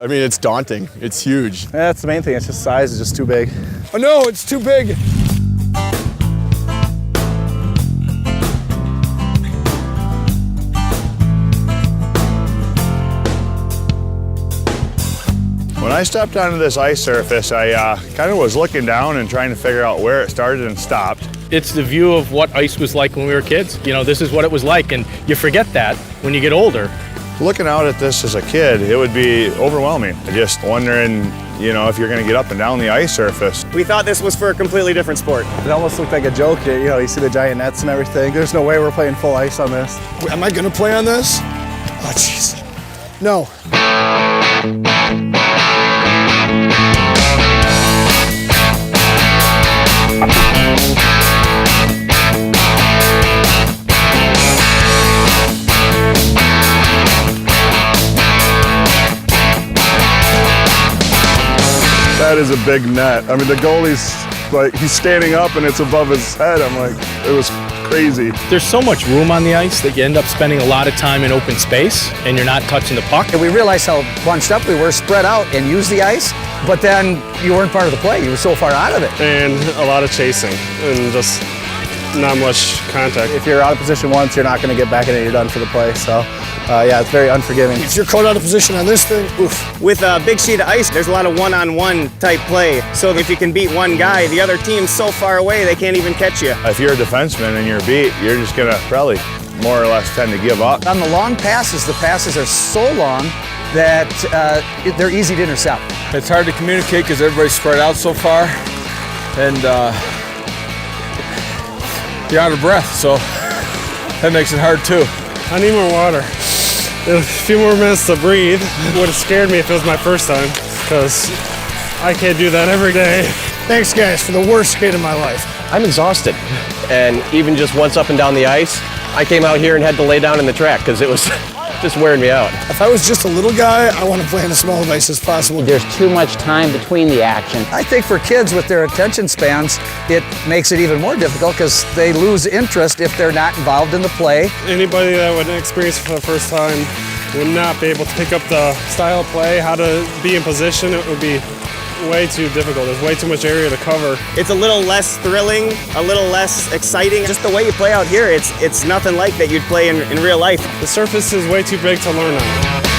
I mean, it's daunting. It's huge. That's the main thing. It's just size is just too big. Oh no, it's too big. When I stepped onto this ice surface, I kind of was looking down and trying to figure out where it started and stopped. It's the view of what ice was like when we were kids. You know, this is what it was like, and you forget that when you get older. Looking out at this as a kid, it would be overwhelming. Just wondering, you know, if you're going to get up and down the ice surface. We thought this was for a completely different sport. It almost looked like a joke. You know, you see the giant nets and everything. There's no way we're playing full ice on this. Am I gonna play on this? Oh, jeez. No. That is a big net. I mean, the goalie's like, he's standing up and it's above his head. I'm like, it was crazy. There's so much room on the ice that you end up spending a lot of time in open space, and you're not touching the puck. And we realized how bunched up we were, spread out, and used the ice, but then you weren't part of the play. You were so far out of it. And a lot of chasing and just not much contact. If you're out of position once, you're not going to get back in it. You're done for the play. So, yeah, it's very unforgiving. If you're caught out of position on this thing, oof. With a big sheet of ice, there's a lot of one-on-one type play. So if you can beat one guy, the other team's so far away they can't even catch you. If you're a defenseman and you're beat, you're just going to probably more or less tend to give up. On the long passes, the passes are so long that they're easy to intercept. It's hard to communicate because everybody's spread out so far, and you're out of breath, so that makes it hard too. I need more water. A few more minutes to breathe. Would have scared me if it was my first time, because I can't do that every day. Thanks, guys, for the worst skate of my life. I'm exhausted, and even just once up and down the ice, I came out here and had to lay down in the track because it was just wearing me out. If I was just a little guy, I want to play in as small of ice as possible. There's too much time between the action. I think for kids with their attention spans, it makes it even more difficult because they lose interest if they're not involved in the play. Anybody that would experience it for the first time would not be able to pick up the style of play, how to be in position. It would be way too difficult. There's way too much area to cover. It's a little less thrilling, a little less exciting. Just the way you play out here, it's nothing like that you'd play in real life. The surface is way too big to learn on.